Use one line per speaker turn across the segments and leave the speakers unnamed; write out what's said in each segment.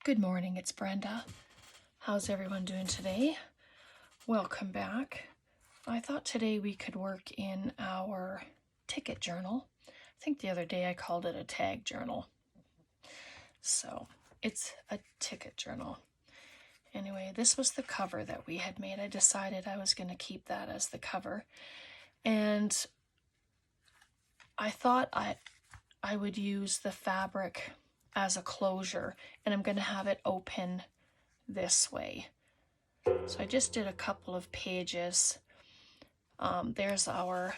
Good morning, it's Brenda. How's everyone doing today? Welcome back. I thought today we could work in our ticket journal. I think the other day I called it a tag journal. So it's a ticket journal. Anyway, this was the cover that we had made. I decided I was going to keep that as the cover. And I thought I would use the fabric as a closure, and I'm going to have it open this way. So I just did a couple of pages. There's our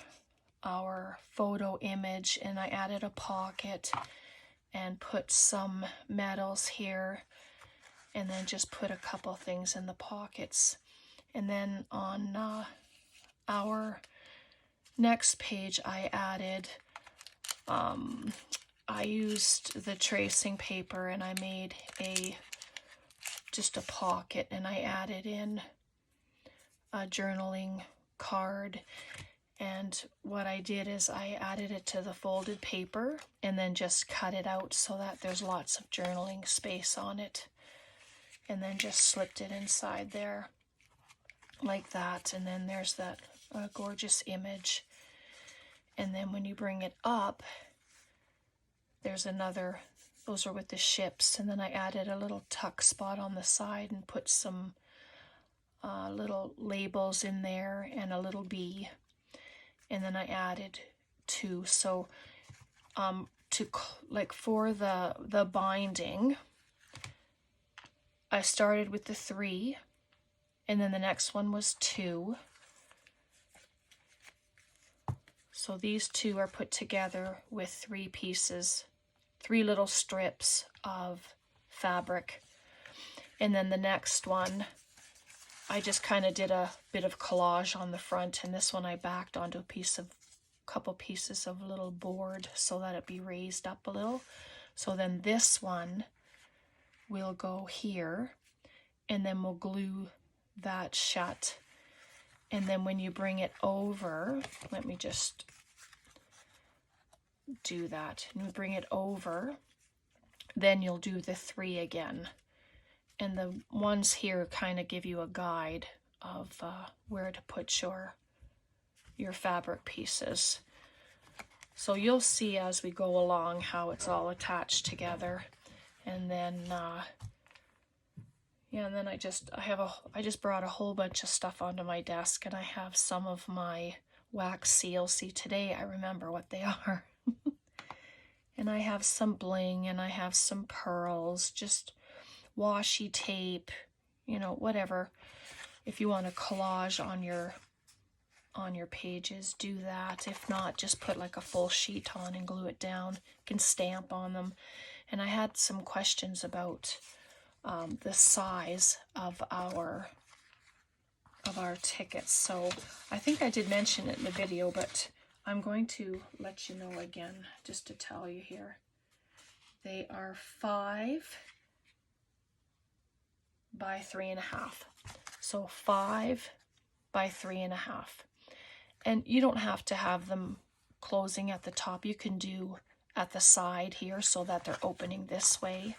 photo image, and I added a pocket and put some medals here, and then just put a couple things in the pockets. And then on our next page I added I used the tracing paper and I made just a pocket, and I added in a journaling card. And what I did is I added it to the folded paper and then just cut it out so that there's lots of journaling space on it, and then just slipped it inside there like that. And then there's that gorgeous image. And then when you bring it up, there's another, those are with the ships, and then I added a little tuck spot on the side and put some little labels in there and a little bee. And then I added two. So for the binding, I started with the 3, and then the next one was 2. So these 2 are put together with 3 pieces, 3 little strips of fabric. And then the next one, I just kind of did a bit of collage on the front, and this one I backed onto a couple pieces of little board so that it be raised up a little. So then this one will go here, and then we'll glue that shut. And then when you bring it over, let me just do that. And we bring it over, then you'll do the 3 again. And the ones here kind of give you a guide of where to put your fabric pieces. So you'll see as we go along how it's all attached together. And then and then I just brought a whole bunch of stuff onto my desk, and I have some of my wax seals. See, today I remember what they are. And I have some bling, and I have some pearls, just washi tape, whatever. If you want to collage on your pages, do that. If not, just put like a full sheet on and glue it down. You can stamp on them. And I had some questions about the size of our tickets. So I think I did mention it in the video, but I'm going to let you know again, just to tell you here. They are 5 by 3.5. So 5 by 3.5. And you don't have to have them closing at the top. You can do at the side here so that they're opening this way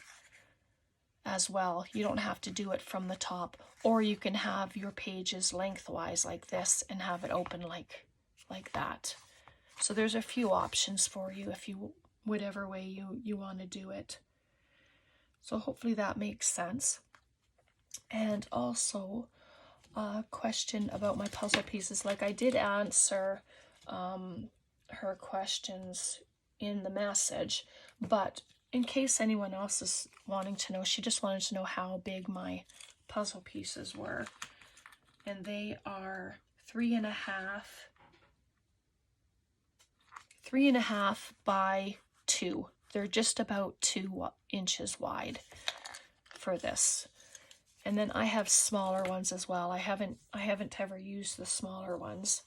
as well. You don't have to do it from the top, or you can have your pages lengthwise like this and have it open like that. So there's a few options for you if you, whatever way you want to do it. So hopefully that makes sense. And also a question about my puzzle pieces. Like, I did answer her questions in the message, but in case anyone else is wanting to know, she just wanted to know how big my puzzle pieces were. And they are 3.5 by 2. They're just about 2 inches wide for this. And then I have smaller ones as well. I haven't ever used the smaller ones.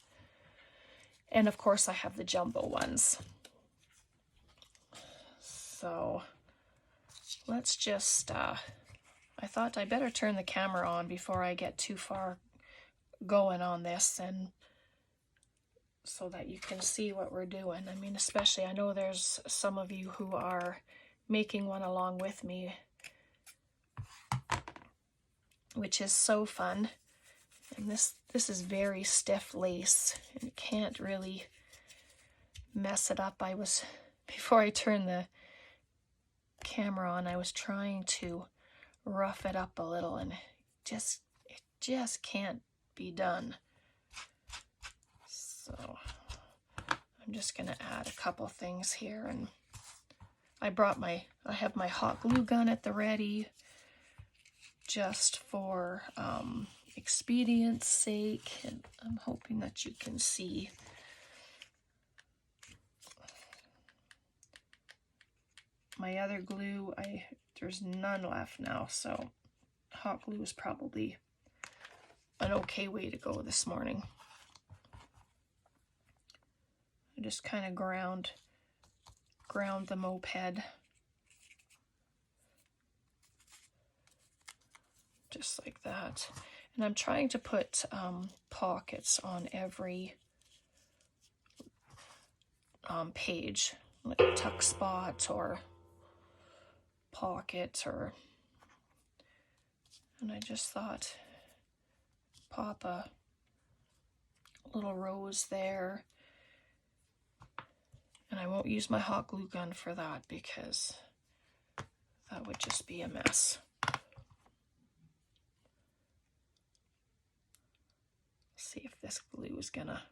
And of course I have the jumbo ones. So let's just, I thought I better turn the camera on before I get too far going on this, and so that you can see what we're doing. I mean, especially, I know there's some of you who are making one along with me, which is so fun. And this is very stiff lace, and you can't really mess it up. Before I turned the camera on, I was trying to rough it up a little, and it just can't be done. So I'm just gonna add a couple things here, and I have my hot glue gun at the ready just for expedience sake, and I'm hoping that you can see. My other glue, there's none left now, so hot glue is probably an okay way to go this morning. I just kind of ground the moped. Just like that. And I'm trying to put pockets on every page, like a tuck spot or pocket, and I just thought pop a little rose there. And I won't use my hot glue gun for that because that would just be a mess. See if this glue is gonna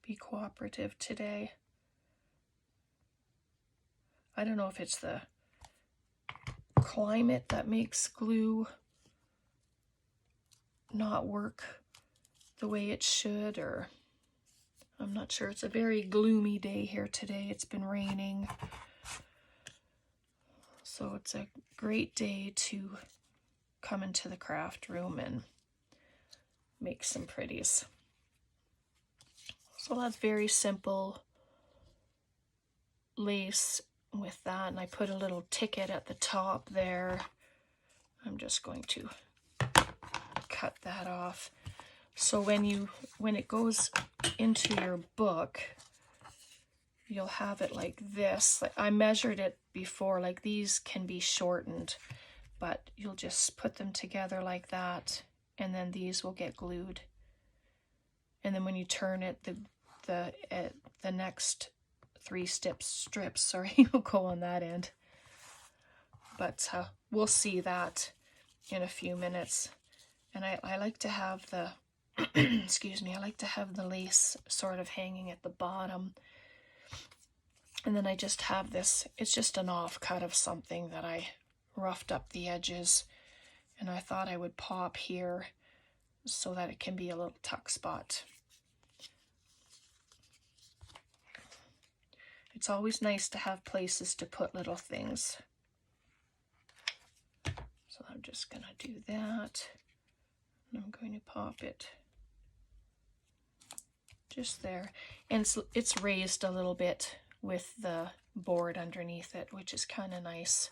be cooperative today. I don't know if it's the climate that makes glue not work the way it should, or I'm not sure. It's a very gloomy day here today. It's been raining. So it's a great day to come into the craft room and make some pretties. So that's very simple lace with that, and I put a little ticket at the top there. I'm just going to cut that off. So when it goes into your book, you'll have it like this. I measured it before, like these can be shortened, but you'll just put them together like that, and then these will get glued. And then when you turn it, the next 3 strips, will go on that end. But we'll see that in a few minutes. And I like to have the excuse me, I like to have the lace sort of hanging at the bottom. And then I just have this, it's just an offcut of something that I roughed up the edges, and I thought I would pop here so that it can be a little tuck spot. It's always nice to have places to put little things. So I'm just gonna do that. And I'm going to pop it just there. And it's raised a little bit with the board underneath it, which is kind of nice.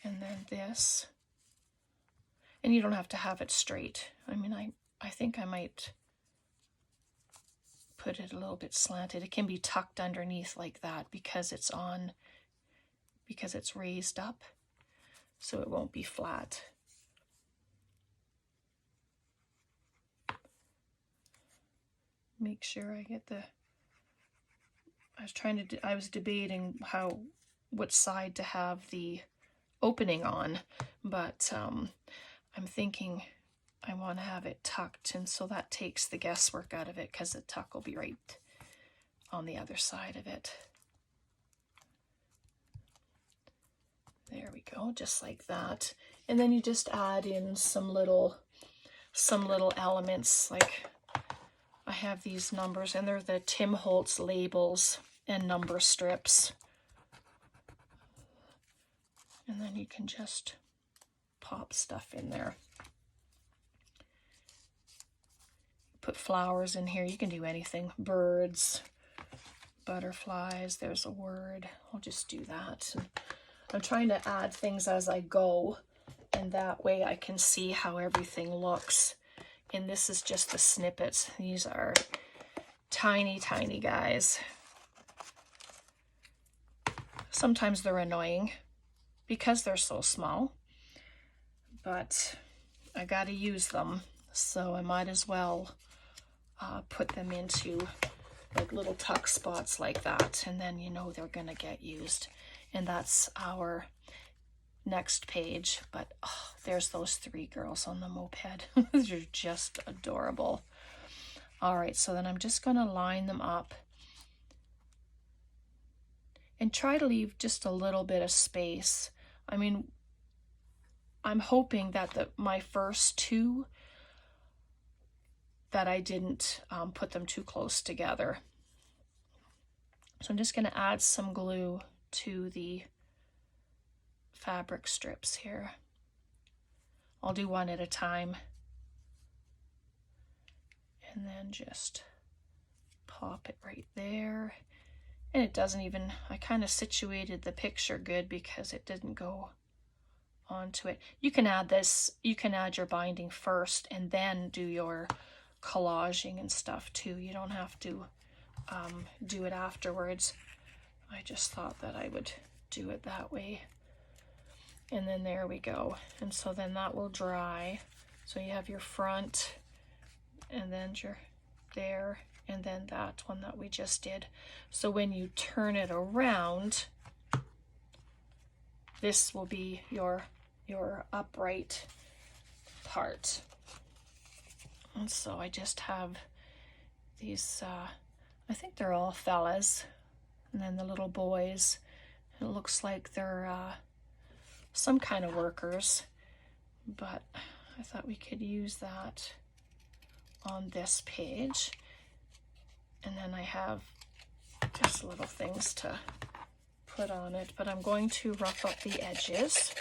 And then this. And you don't have to have it straight. I mean, I think I might put it a little bit slanted. It can be tucked underneath like that because it's raised up, so it won't be flat. Make sure I get I was debating what side to have the opening on, but I'm thinking I want to have it tucked, and so that takes the guesswork out of it because the tuck will be right on the other side of it. There we go, just like that. And then you just add in some little elements, like I have these numbers, and they're the Tim Holtz labels and number strips. And then you can just pop stuff in there. Put flowers in here. You can do anything. Birds, butterflies, there's a word. I'll just do that. And I'm trying to add things as I go, and that way I can see how everything looks. And this is just the snippets. These are tiny, tiny guys. Sometimes they're annoying because they're so small. but I gotta use them, so I might as well put them into like little tuck spots like that, and then you know they're gonna get used. And that's our next page. But oh, there's those 3 girls on the moped. They're just adorable. All right, so then I'm just gonna line them up and try to leave just a little bit of space. I mean, I'm hoping that my first 2, that I didn't put them too close together. So I'm just going to add some glue to the fabric strips here. I'll do one at a time. And then just pop it right there. And it doesn't even, I kind of situated the picture good because it didn't go onto it. You can add this, you can add your binding first and then do your collaging and stuff too. You don't have to do it afterwards. I just thought that I would do it that way. And then there we go. And so then that will dry. So you have your front, and then your there, and then that one that we just did. So when you turn it around, this will be your upright part. And so I just have these, I think they're all fellas, and then the little boys. It looks like they're some kind of workers, but I thought we could use that on this page. And then I have just little things to put on it, but I'm going to rough up the edges,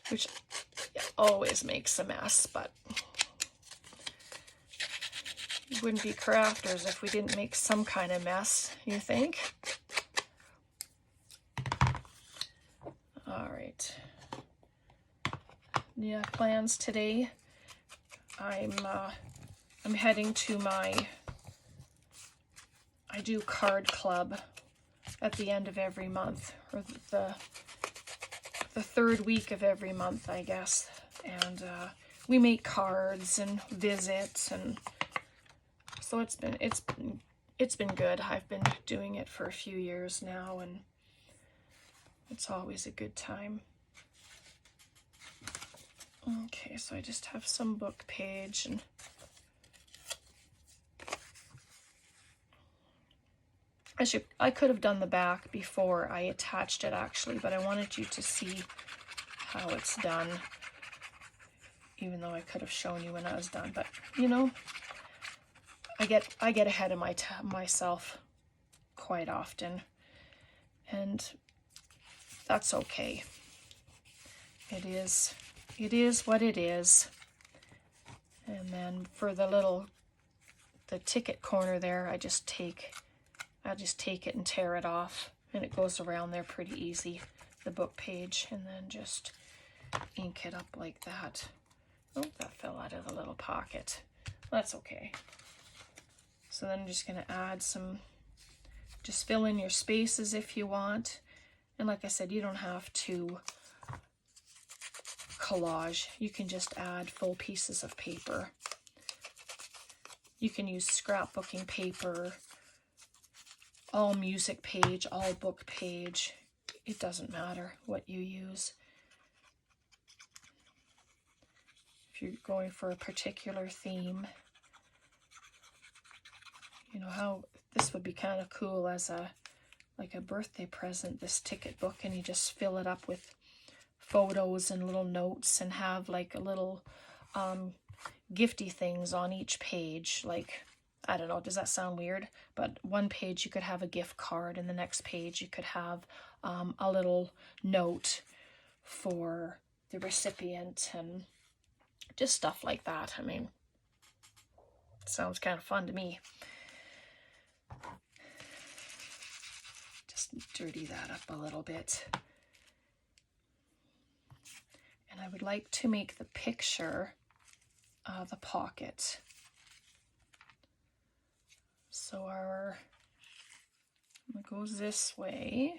which always makes a mess, but we wouldn't be crafters if we didn't make some kind of mess, you think? All right. Yeah, plans today. I'm heading to I do card club at the end of every month, or the 3rd week of every month, I guess. And we make cards and visit, and so it's been good. I've been doing it for a few years now, and it's always a good time. Okay, so I just have some book page, and I could have done the back before I attached it actually, but I wanted you to see how it's done, even though I could have shown you when I was done. But you know, I get ahead of myself quite often, and that's okay. It is what it is. And then for the ticket corner there, I'll just take it and tear it off, and it goes around there pretty easy, the book page, and then just ink it up like that. Oh, that fell out of the little pocket. That's okay. So then I'm just going to add just fill in your spaces if you want. And like I said, you don't have to collage. You can just add full pieces of paper. You can use scrapbooking paper, all music page, all book page. It doesn't matter what you use. If you're going for a particular theme, you know how this would be kind of cool as like a birthday present, this ticket book, and you just fill it up with photos and little notes, and have like a little gifty things on each page. Like, I don't know, does that sound weird? But one page you could have a gift card, and the next page you could have a little note for the recipient, and just stuff like that. I mean, it sounds kind of fun to me. Just dirty that up a little bit. And I would like to make the picture the pocket. So it goes this way.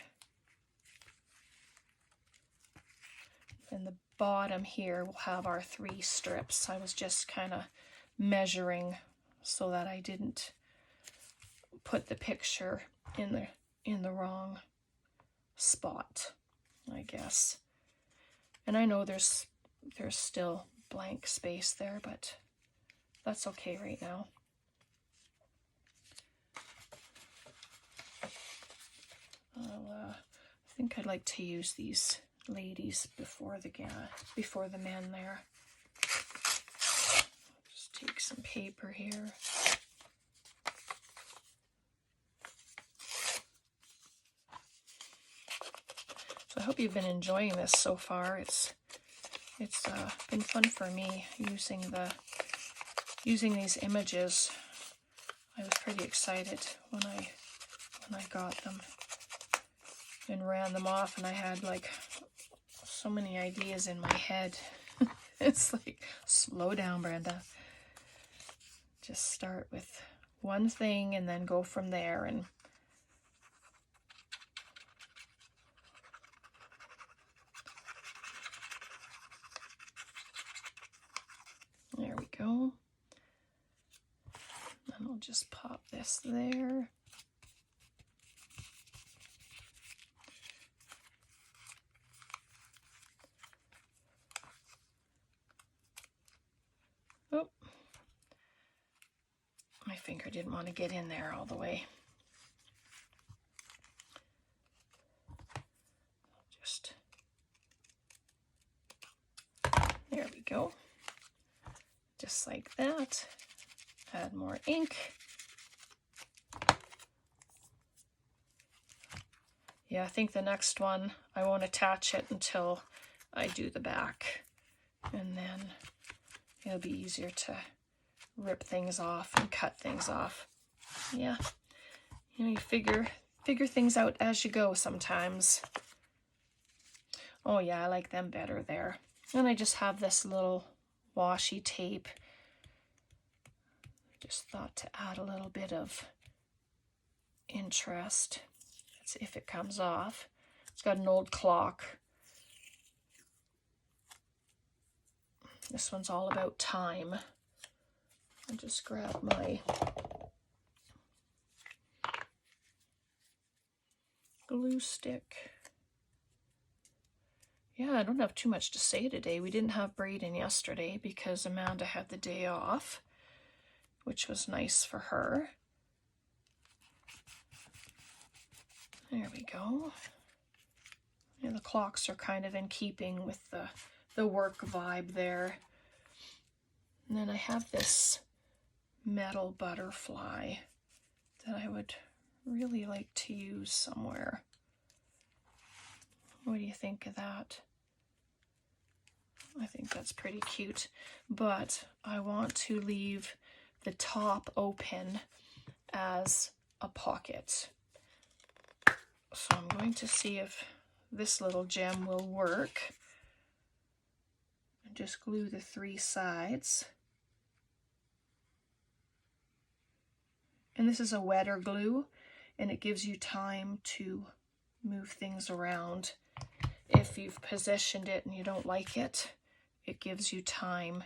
And the bottom here will have our 3 strips. I was just kind of measuring so that I didn't put the picture in the wrong spot, I guess. And I know there's still blank space there, but that's okay right now. I think I'd like to use these ladies before the men there. Just take some paper here. So I hope you've been enjoying this so far. It's been fun for me using these images. I was pretty excited when I got them and ran them off, and I had like so many ideas in my head. It's like, slow down, Brenda. Just start with one thing and then go from there. And there we go. And I'll just pop this there. Oh, my finger didn't want to get in there all the way. Just, there we go. Just like that. Add more ink. Yeah, I think the next one, I won't attach it until I do the back. And then it'll be easier to rip things off and cut things off. Yeah, you know, you figure things out as you go sometimes. Oh yeah, I like them better there. And I just have this little washi tape. Just thought to add a little bit of interest. That's if it comes off. It's got an old clock. This one's all about time. I'll just grab my glue stick. Yeah, I don't have too much to say today. We didn't have braiding yesterday because Amanda had the day off, which was nice for her. There we go. Yeah, the clocks are kind of in keeping with the work vibe there. And then I have this metal butterfly that I would really like to use somewhere. What do you think of that? I think that's pretty cute, but I want to leave the top open as a pocket. So I'm going to see if this little gem will work. And just glue the 3 sides. And this is a wetter glue, and it gives you time to move things around. If you've positioned it and you don't like it, it gives you time.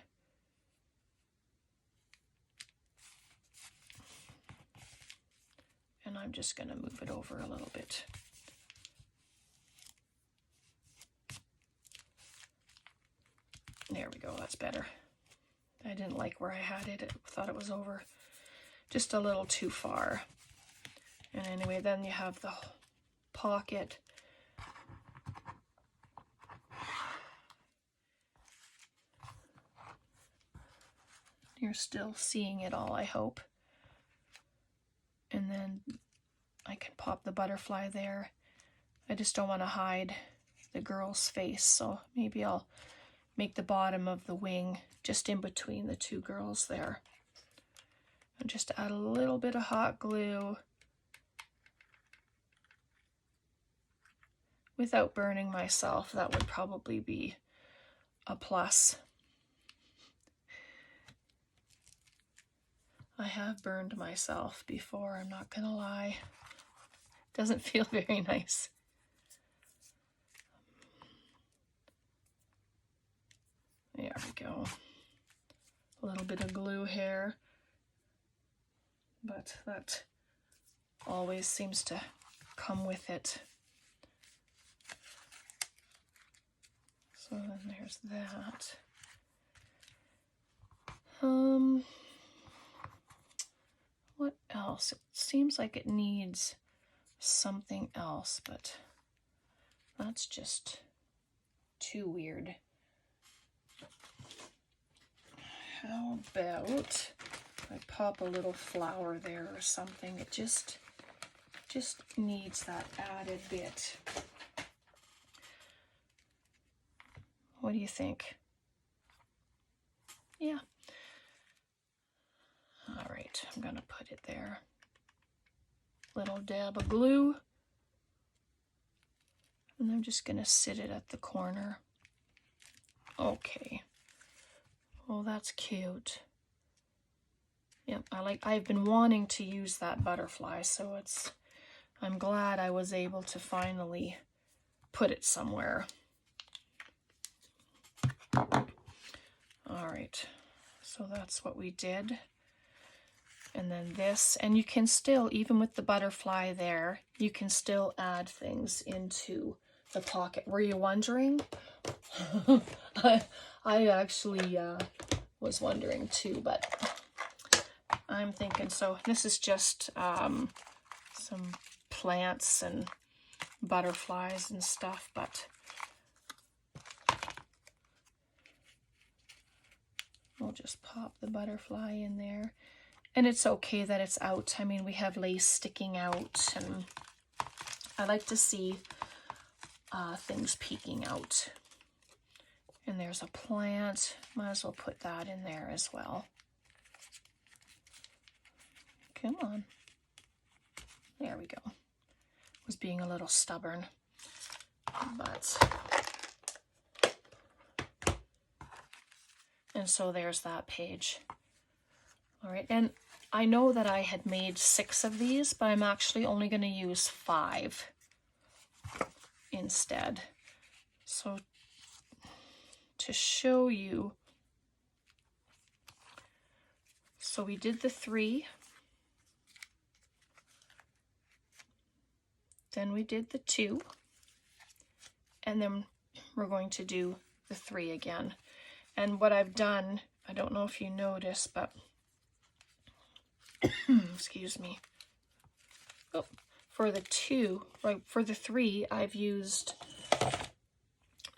And I'm just going to move it over a little bit. There we go, that's better. I didn't like where I had it. I thought it was over just a little too far. And anyway, then you have the pocket. You're still seeing it all, I hope. And then I can pop the butterfly there. I just don't want to hide the girl's face, so maybe I'll make the bottom of the wing just in between the 2 girls there. And just add a little bit of hot glue without burning myself. That would probably be a plus. I have burned myself before, I'm not gonna lie. Doesn't feel very nice. There we go. A little bit of glue here, but that always seems to come with it. So then there's that. What else? It seems like it needs something else, but that's just too weird. How about I pop a little flower there or something? It just needs that added bit. What do you think? Yeah. All right, I'm gonna put it there. Little dab of glue. And I'm just gonna sit it at the corner. Okay. Oh, that's cute. Yep, I've been wanting to use that butterfly, so I'm glad I was able to finally put it somewhere. All right, so that's what we did. And then this, and you can still, even with the butterfly there, you can still add things into the pocket. Were you wondering? I actually was wondering too, but I'm thinking, so this is just some plants and butterflies and stuff, but we'll just pop the butterfly in there. And it's okay that it's out. I mean, we have lace sticking out, and I like to see things peeking out. And there's a plant. Might as well put that in there as well. Come on. There we go. Was being a little stubborn, but... And so there's that page. All right, and I know that I had made 6 of these, but I'm actually only going to use 5 instead. So to show you, so we did the 3, then we did the 2, and then we're going to do the 3 again. And what I've done, I don't know if you notice, but excuse me. Oh, for the 2, right, for the 3, I've used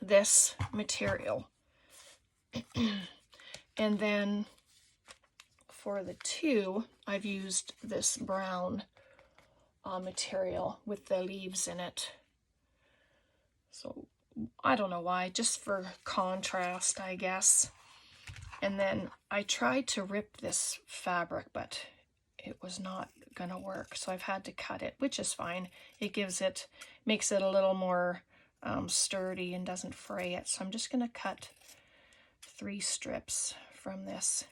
this material. And then for the 2, I've used this brown material with the leaves in it. So I don't know why, just for contrast, I guess. And then I tried to rip this fabric, but it was not gonna work, so I've had to cut it, which is fine. It makes it a little more sturdy and doesn't fray it. So I'm just gonna cut 3 strips from this.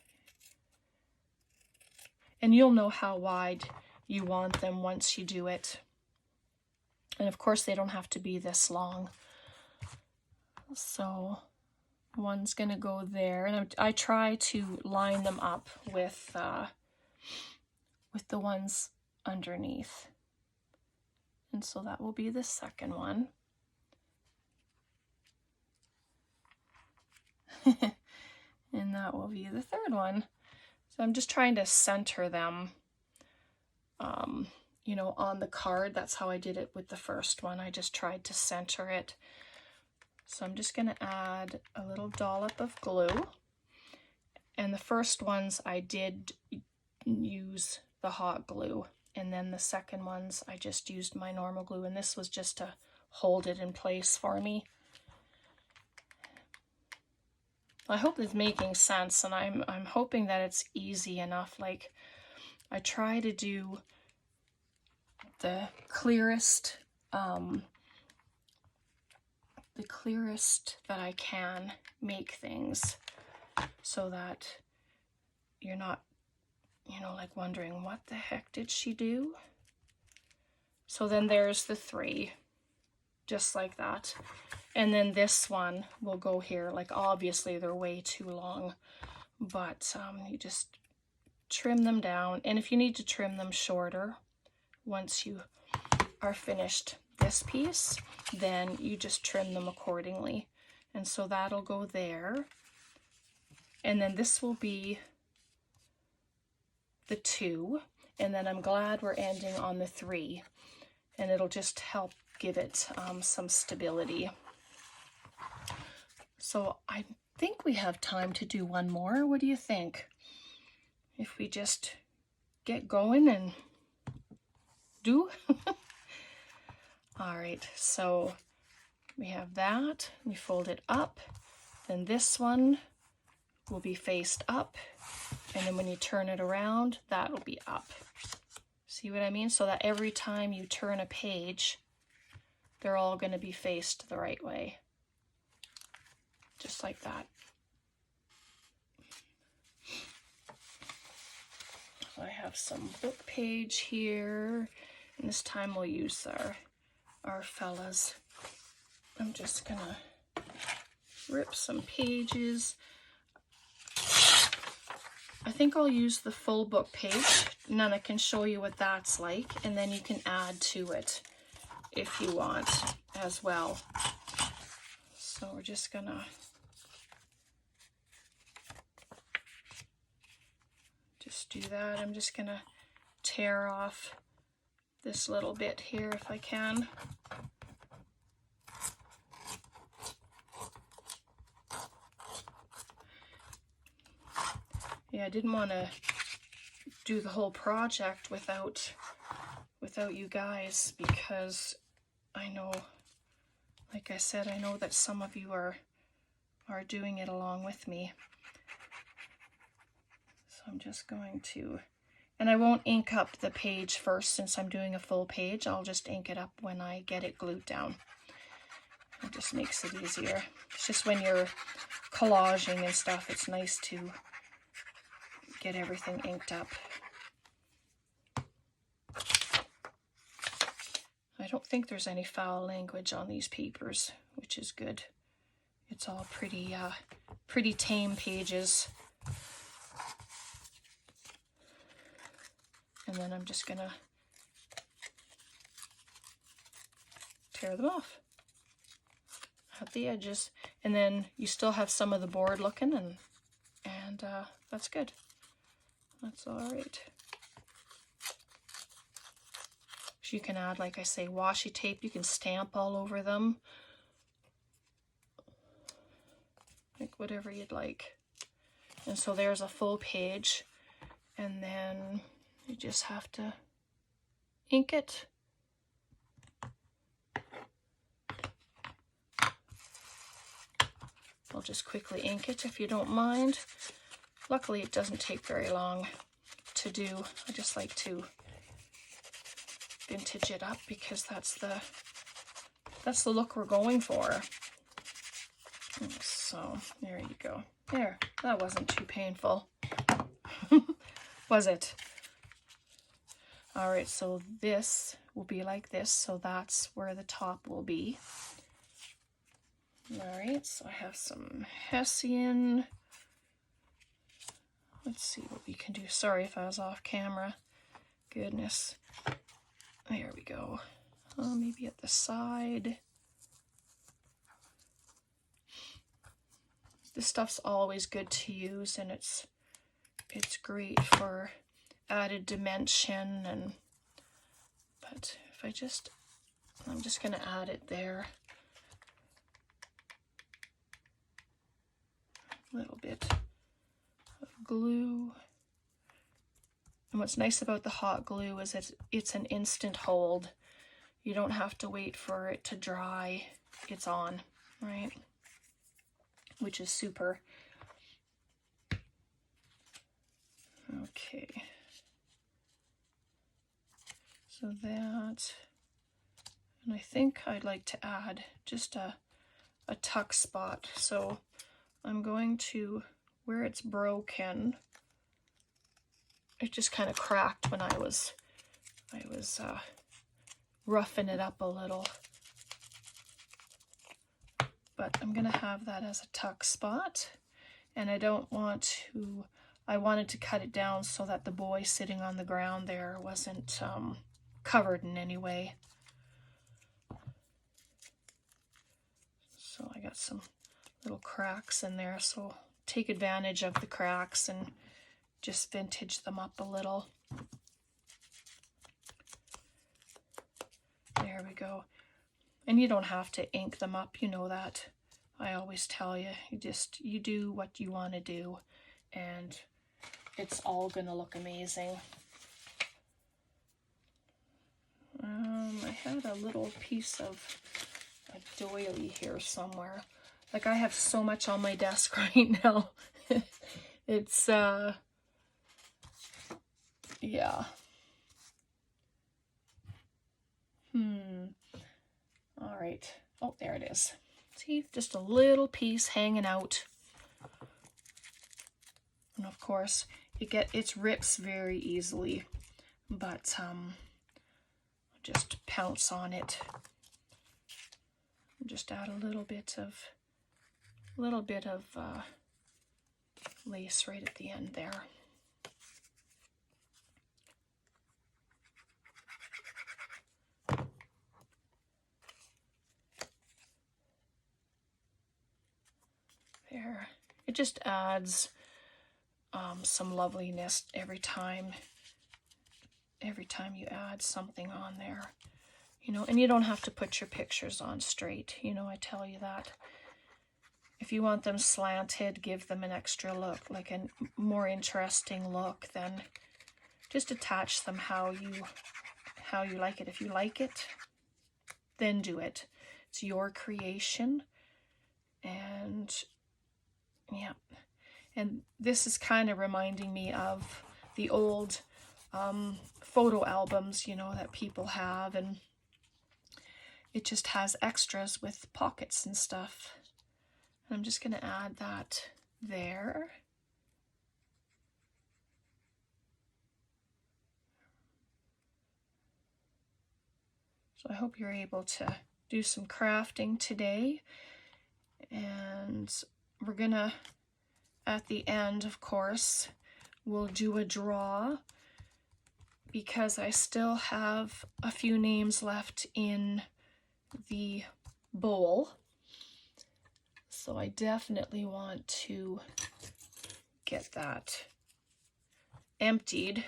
And you'll know how wide you want them once you do it. And of course they don't have to be this long. So one's gonna go there, and I try to line them up with the ones underneath. And so that will be the second one. And that will be the third one. So I'm just trying to center them, you know, on the card. That's how I did it with the first one. I just tried to center it. So I'm just going to add a little dollop of glue. And the first ones I did use the hot glue. And then the second ones I just used my normal glue. And this was just to hold it in place for me. I hope it's making sense, and I'm hoping that it's easy enough. Like, I try to do the clearest that I can make things, so that you're not, you know, like wondering what the heck did she do. So then there's the 3. just like that. And then this one will go here. Like obviously they're way too long, but you just trim them down. And if you need to trim them shorter, once you are finished this piece, then you just trim them accordingly. And so that'll go there. And then this will be the 2. And then I'm glad we're ending on the 3. And it'll just help give it some stability. So I think we have time to do one more. What do you think? If we just get going and do? All right, so we have that. We fold it up. Then this one will be faced up. And then when you turn it around, that'll be up. See what I mean? So that every time you turn a page, they're all going to be faced the right way. Just like that. So I have some book page here, and this time we'll use our fellas. I'm just gonna rip some pages. I think I'll use the full book page, and then I can show you what that's like, and then you can add to it if you want as well. So we're just gonna just do that. I'm just gonna tear off this little bit here if I can. Yeah, I didn't want to do the whole project without you guys, because I know, like I said, I know that some of you are doing it along with me. So I'm just going to, and I won't ink up the page first since I'm doing a full page. I'll just ink it up when I get it glued down. It just makes it easier. It's just when you're collaging and stuff, it's nice to get everything inked up. I don't think there's any foul language on these papers, which is good. It's all pretty tame pages. And then I'm just gonna tear them off at the edges. And then you still have some of the board looking, and that's good. That's all right. So you can add, like I say, washi tape. You can stamp all over them. Like whatever you'd like. And so there's a full page. And then you just have to ink it. I'll just quickly ink it if you don't mind. Luckily, it doesn't take very long to do. I just like to vintage it up because that's the look we're going for. So there you go. There, that wasn't too painful. Was it? All right, so this will be like this. So that's where the top will be. All right, so I have some Hessian. Let's see what we can do. Sorry if I was off camera. Goodness. There we go. Maybe at the side. This stuff's always good to use, and it's great for added dimension. But if I'm just gonna add it there. A little bit of glue. And what's nice about the hot glue is it's an instant hold. You don't have to wait for it to dry. It's on, right? Which is super. Okay. So that, and I think I'd like to add just a tuck spot. So I'm going to, where it's broken, it just kind of cracked when I was roughing it up a little. but I'm gonna have that as a tuck spot. And I don't want to, I wanted to cut it down so that the boy sitting on the ground there wasn't covered in any way. So I got some little cracks in there, so take advantage of the cracks and just vintage them up a little. There we go. And you don't have to ink them up, you know that. I always tell you, you do what you want to do, and it's all gonna look amazing. I had a little piece of a doily here somewhere. Like, I have so much on my desk right now. It's yeah. All right. Oh, there it is. See, just a little piece hanging out. And of course, it rips very easily, but just pounce on it. Just add a little bit of lace right at the end there. There. It just adds some loveliness every time you add something on there, you know. And you don't have to put your pictures on straight, you know, I tell you that. If you want them slanted, give them an extra look, like a more interesting look, then just attach them how you like it. If you like it, then do it. It's your creation. And yeah, and this is kind of reminding me of the old photo albums, you know, that people have, and it just has extras with pockets and stuff. And I'm just going to add that there. So I hope you're able to do some crafting today. And we're gonna, at the end, of course, we'll do a draw, because I still have a few names left in the bowl. So I definitely want to get that emptied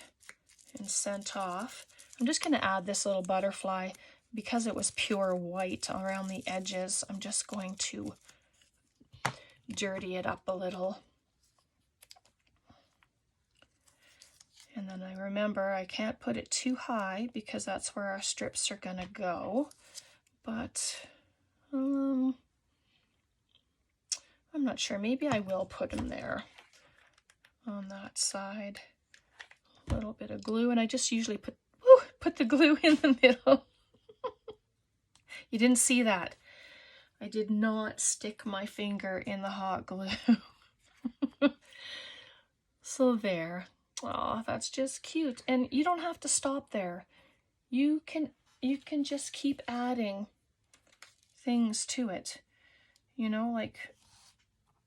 and sent off. I'm just going to add this little butterfly because it was pure white around the edges. I'm just going to dirty it up a little. And then I remember I can't put it too high because that's where our strips are going to go. But I'm not sure. Maybe I will put them there on that side. A little bit of glue, and I just usually put the glue in the middle. You didn't see that. I did not stick my finger in the hot glue. So there. Oh, that's just cute. And you don't have to stop there. You can just keep adding things to it. You know, like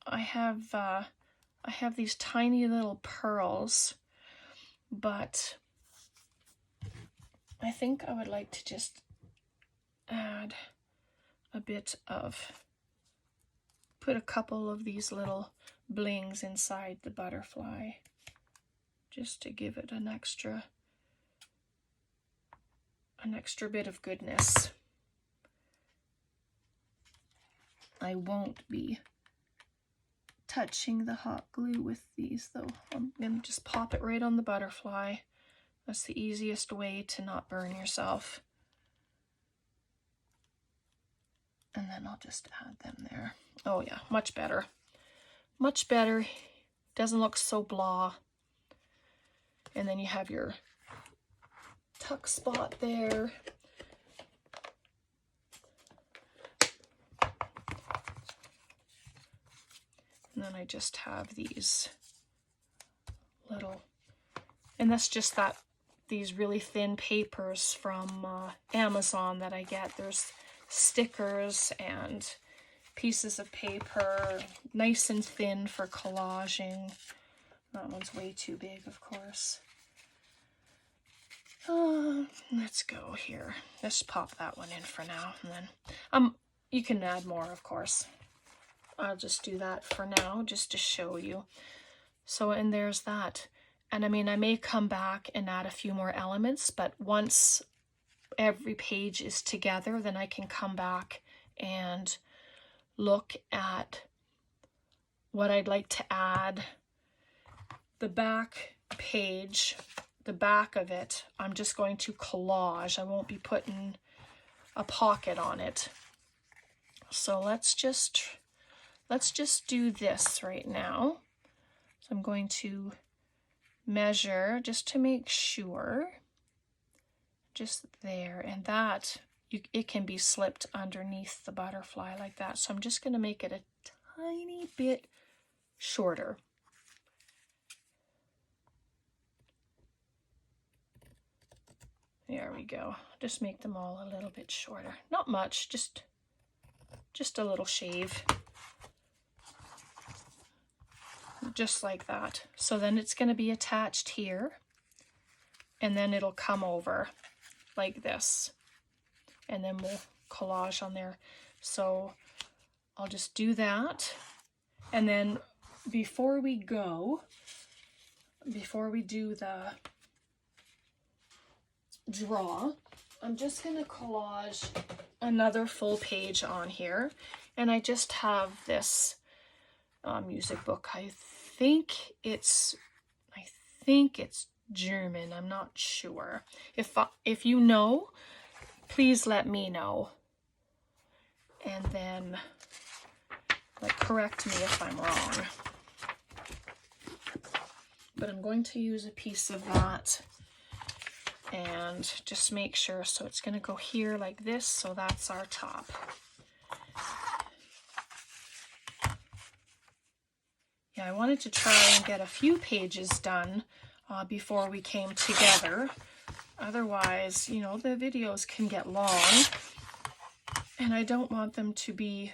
I have these tiny little pearls, but I think I would like to just add a bit of, put a couple of these little blings inside the butterfly, just to give it an extra bit of goodness. I won't be touching the hot glue with these though. I'm gonna just pop it right on the butterfly. That's the easiest way to not burn yourself. And then I'll just add them there. Oh yeah, much better. Much better. Doesn't look so blah. And then you have your tuck spot there. And then I just have these little, and that's just these really thin papers from Amazon that I get. There's stickers and pieces of paper, nice and thin for collaging. That one's way too big, of course. Let's go here. Just pop that one in for now, and then you can add more, of course. I'll just do that for now, just to show you. So, and there's that. And I mean, I may come back and add a few more elements, but once every page is together, then I can come back and look at what I'd like to add. The back page, the back of it, I'm just going to collage. I won't be putting a pocket on it. So let's just do this right now. So I'm going to measure just to make sure, just there, and that it can be slipped underneath the butterfly like that. So I'm just going to make it a tiny bit shorter. There we go. Just make them all a little bit shorter. Not much, just a little shave. Just like that. So then it's going to be attached here, and then it'll come over like this, and then we'll collage on there. So I'll just do that, and then before we do the draw, I'm just going to collage another full page on here, and I just have this music book. I think it's German. I'm not sure. If you know, please let me know, and then correct me if I'm wrong. But I'm going to use a piece of that and just make sure. So it's going to go here like this. So that's our top. Yeah, I wanted to try and get a few pages done before we came together. Otherwise, you know, the videos can get long, and I didn't want them to be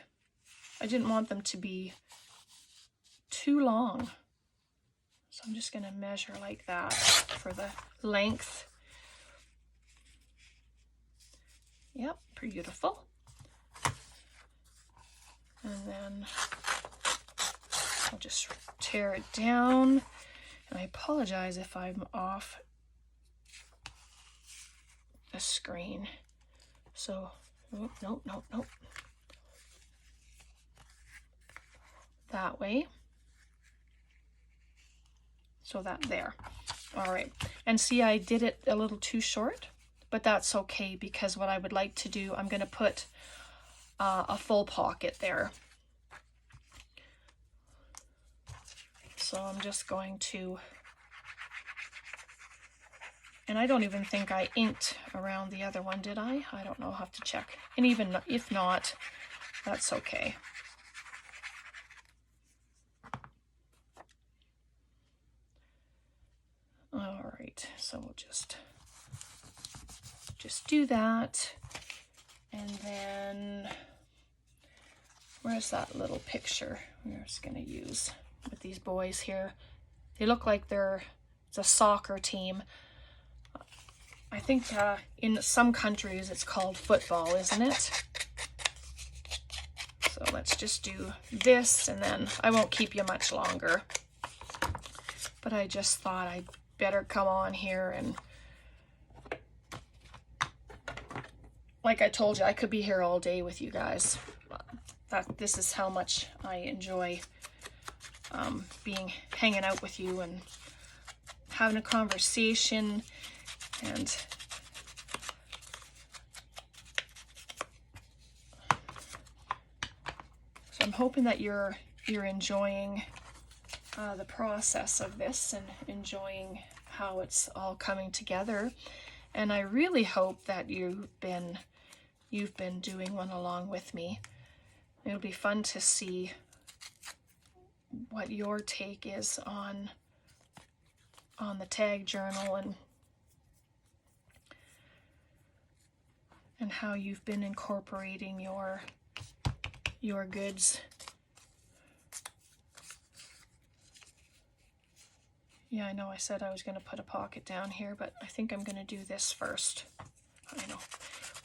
too long. So I'm just going to measure like that for the length. Yep, beautiful. And then I'll just tear it down. And I apologize if I'm off the screen. So, nope. That way. So that there. All right. And see, I did it a little too short, but that's okay, because what I would like to do, I'm going to put a full pocket there. So I'm just going to, and I don't even think I inked around the other one, did I? I don't know, I'll have to check. And even if not, that's okay. All right, so we'll just do that. And then, where's that little picture we're just going to use with these boys here? They look like it's a soccer team. I think in some countries it's called football, isn't it? So let's just do this, and then I won't keep you much longer. But I just thought I'd better come on here, and like I told you, I could be here all day with you guys. This is how much I enjoy hanging out with you and having a conversation. And so I'm hoping that you're enjoying the process of this and enjoying how it's all coming together. And I really hope that you've been doing one along with me. It'll be fun to see what your take is on the tag journal, and how you've been incorporating your your goods. Yeah, I know I said I was going to put a pocket down here, but I think I'm going to do this first. I know.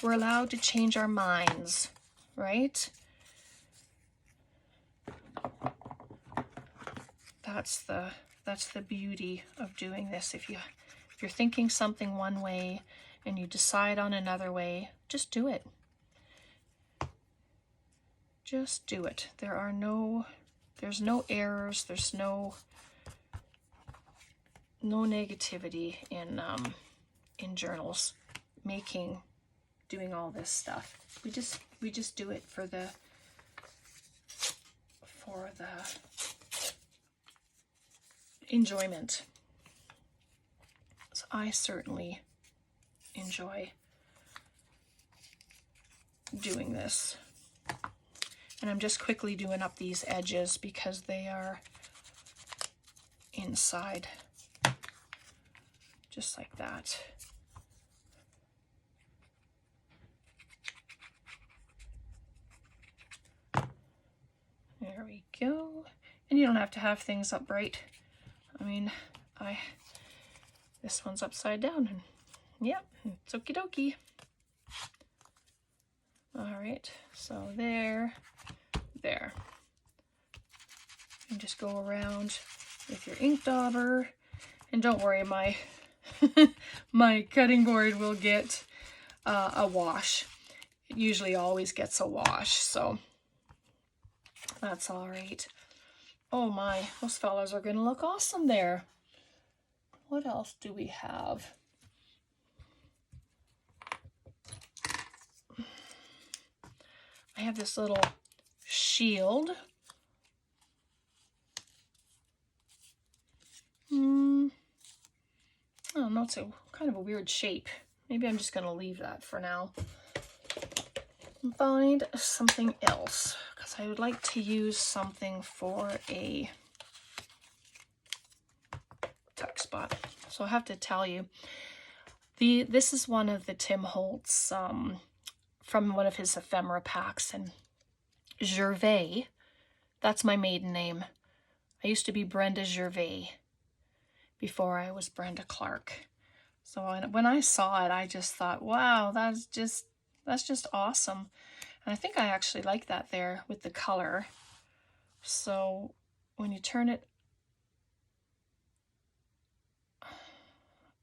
We're allowed to change our minds, right? That's the beauty of doing this. If you're thinking something one way and you decide on another way, just do it. Just do it. There's no errors, there's no negativity in journals, doing all this stuff. We just do it for the enjoyment. So I certainly enjoy doing this. And I'm just quickly doing up these edges because they are inside, just like that. There we go. And you don't have to have things upright. I mean, this one's upside down, and yep, it's okie dokie. All right, so there. And just go around with your ink dauber, and don't worry, my my cutting board will get a wash. It usually always gets a wash, so that's all right. Oh my, those fellas are gonna look awesome there. What else do we have? I have this little shield. I don't know, it's a kind of a weird shape. Maybe I'm just gonna leave that for now and find something else, because I would like to use something for a tuck spot. So I have to tell you, this is one of the Tim Holtz from one of his ephemera packs, and Gervais, that's my maiden name. I used to be Brenda Gervais before I was Brenda Clark. So when I saw it, I just thought, wow, that's just awesome. And I think I actually like that there with the color. So when you turn it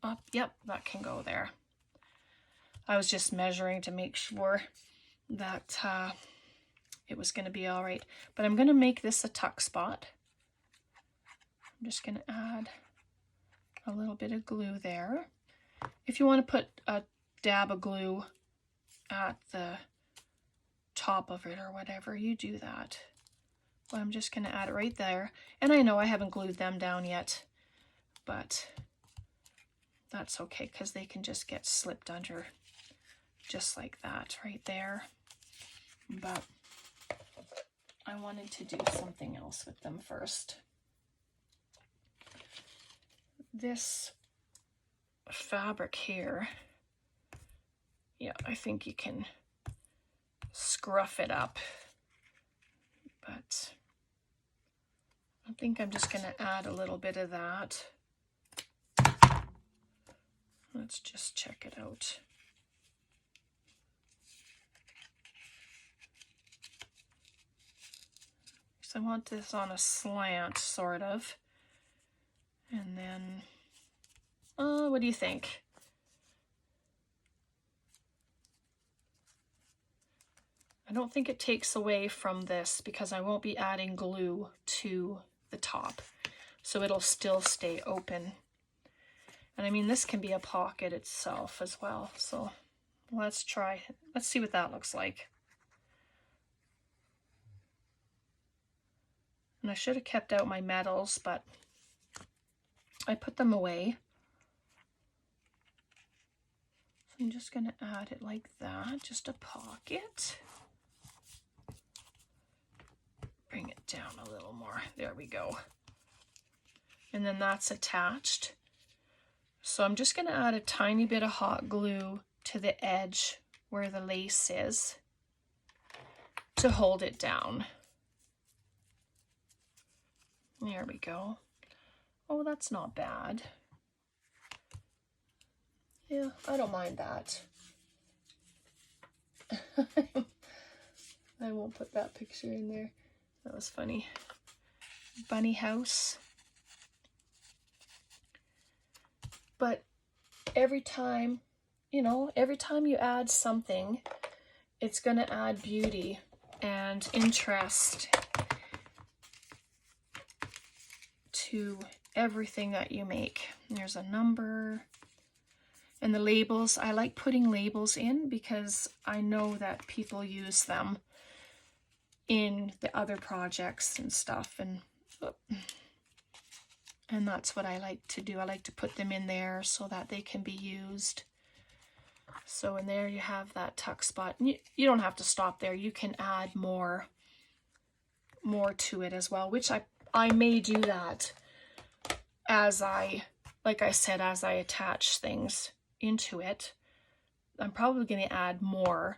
up, yep, that can go there. I was just measuring to make sure that it was going to be all right. But I'm going to make this a tuck spot. I'm just going to add a little bit of glue there. If you want to put a dab of glue at the top of it or whatever, you do that. But I'm just going to add it right there. And I know I haven't glued them down yet, but that's okay because they can just get slipped under just like that right there. But I wanted to do something else with them first. This fabric here, yeah, I think you can scruff it up, but I think I'm just going to add a little bit of that. Let's just check it out. So I want this on a slant, sort of. And then, what do you think? I don't think it takes away from this because I won't be adding glue to the top. So it'll still stay open. And I mean, this can be a pocket itself as well. So let's see what that looks like. And I should have kept out my metals, but I put them away. So I'm just going to add it like that, just a pocket. Bring it down a little more. There we go. And then that's attached. So I'm just going to add a tiny bit of hot glue to the edge where the lace is. to hold it down. There we go. Oh, that's not bad. Yeah, I don't mind that. I won't put that picture in there. That was funny. Bunny house. But every time, you know, every time you add something, it's going to add beauty and interest to everything that you make. There's a number. And the labels, I like putting labels in because I know that people use them in the other projects and stuff. And that's what I like to do. I like to put them in there so that they can be used. So in there you have that tuck spot. You don't have to stop there. You can add more to it as well, which I may do that as like I said, as I attach things into it. I'm probably going to add more.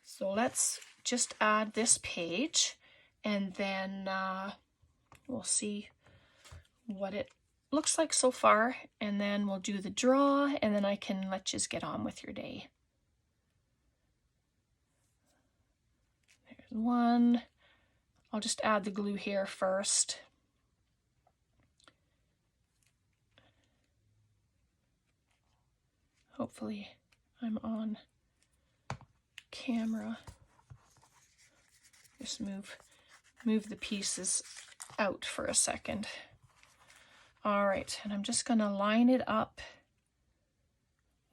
So let's just add this page, and then we'll see what it looks like so far, and then we'll do the draw, and then I can let you get on with your day. There's one. I'll just add the glue here first. Hopefully I'm on camera. Just move the pieces out for a second. All right, and I'm just gonna line it up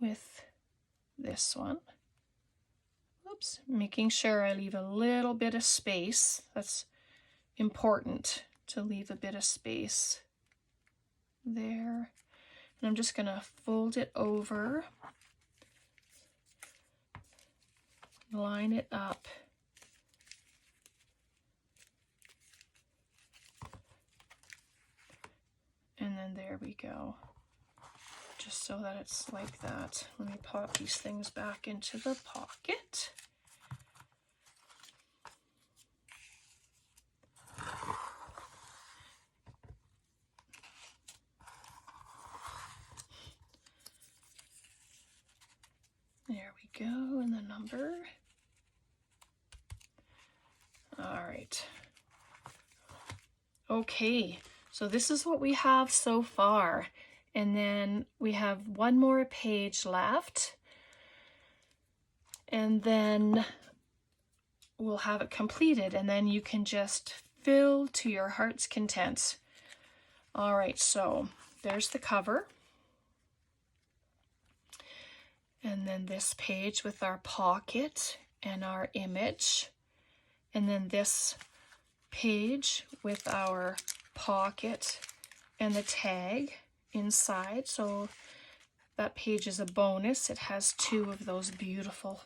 with this one. Oops, making sure I leave a little bit of space. That's important, to leave a bit of space there. And I'm just gonna fold it over, line it up. And then there we go. Just so that it's like that. Let me pop these things back into the pocket. There we go, and the number. All right. Okay, so this is what we have so far. And then we have one more page left. And then we'll have it completed, and then you can just fill to your heart's content. All right, so there's the cover. And then this page with our pocket and our image. And then this page with our pocket and the tag inside. So that page is a bonus. It has two of those beautiful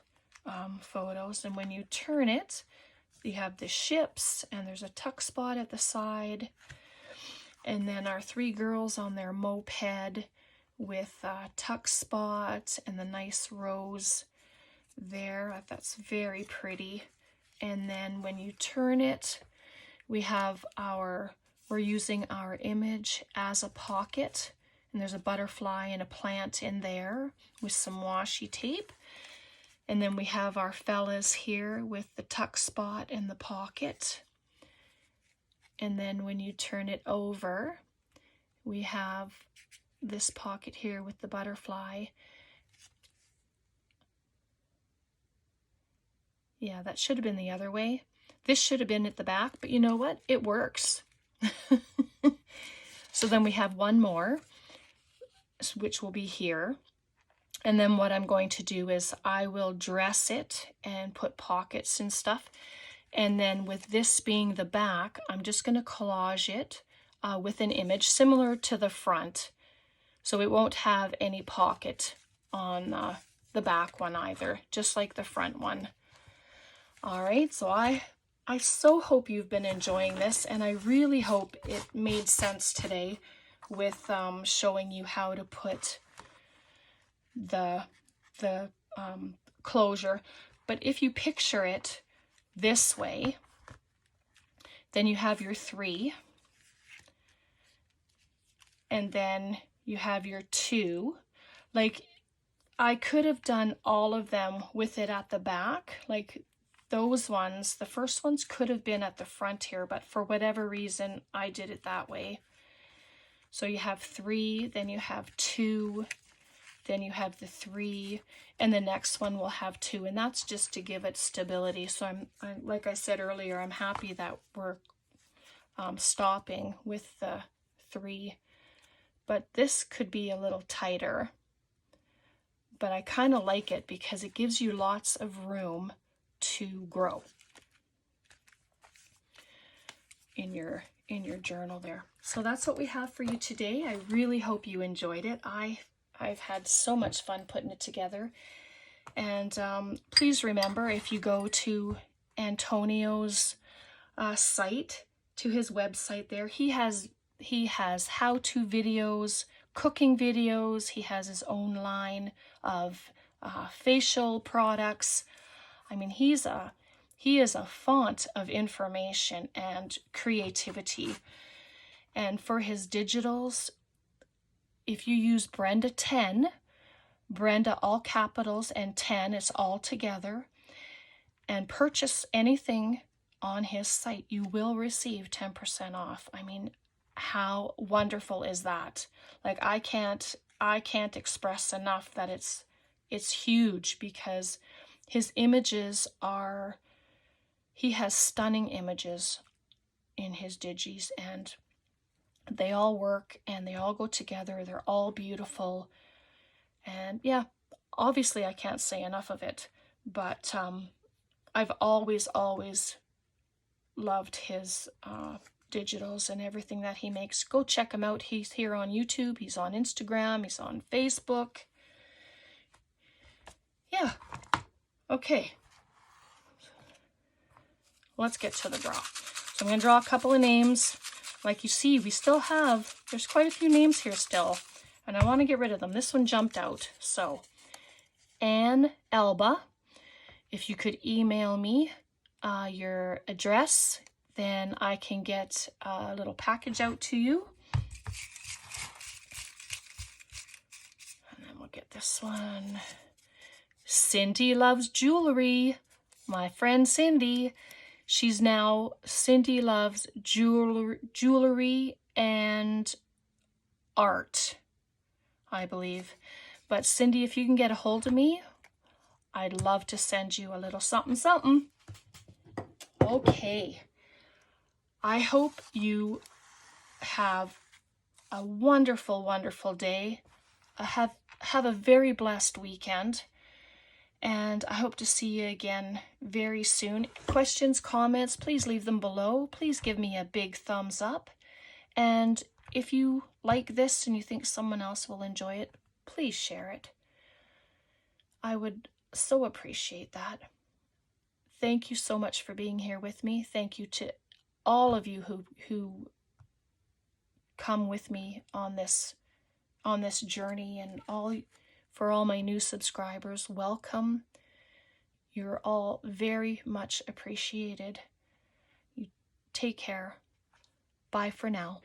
photos. And when you turn it, you have the ships, and there's a tuck spot at the side. And then our three girls on their moped with a tuck spot and the nice rose there. That's very pretty. And then when you turn it, we have we're using our image as a pocket, and there's a butterfly and a plant in there with some washi tape. And then we have our fellas here with the tuck spot and the pocket. And then when you turn it over, we have this pocket here with the butterfly. Yeah, that should have been the other way. This should have been at the back, but you know what? It works. So then we have one more, which will be here. And then what I'm going to do is I will dress it and put pockets and stuff. And then with this being the back, I'm just going to collage it with an image similar to the front. So it won't have any pocket on the back one either, just like the front one. All right, so I so hope you've been enjoying this, and I really hope it made sense today with showing you how to put the closure. But if you picture it this way, then you have your 3, and then you have your 2. Like, I could have done all of them with it at the back. Like those ones, the first ones could have been at the front here, but for whatever reason, I did it that way. So you have 3, then you have 2, then you have the 3, and the next one will have 2, and that's just to give it stability. So I'm like I said earlier, I'm happy that we're stopping with the 3, but this could be a little tighter. But I kind of like it because it gives you lots of room to grow in your journal there. So that's what we have for you today. I really hope you enjoyed it. I've had so much fun putting it together. And please remember, if you go to Antonio's site, to his website there, he has how-to videos, cooking videos. He has his own line of facial products. I mean, he is a font of information and creativity. And for his digitals, if you use Brenda 10, Brenda all capitals and 10, it's all together, and purchase anything on his site, you will receive 10% off. I mean, how wonderful is that? Like, I can't express enough that it's huge, because his images are, he has stunning images in his digis, and they all work and they all go together. They're all beautiful. And yeah, obviously I can't say enough of it, but I've always loved his digitals and everything that he makes. Go check him out. He's here on YouTube, he's on Instagram, he's on Facebook. Yeah, okay. Let's get to the draw. So I'm going to draw a couple of names. Like you see, we still have, there's quite a few names here still, and I want to get rid of them. This one jumped out. So, Ann Elba, if you could email me your address, then I can get a little package out to you. And then we'll get this one. Cindy Loves Jewelry. My friend Cindy. She's now Cindy Loves Jewelry and Art, I believe. But Cindy, if you can get a hold of me, I'd love to send you a little something something. Okay. I hope you have a wonderful, wonderful day. Have a very blessed weekend. And I hope to see you again very soon. Questions, comments, please leave them below. Please give me a big thumbs up. And if you like this and you think someone else will enjoy it, please share it. I would so appreciate that. Thank you so much for being here with me. Thank you to all of you who come with me on this journey, and for all my new subscribers, welcome. You're all very much appreciated. You take care. Bye for now.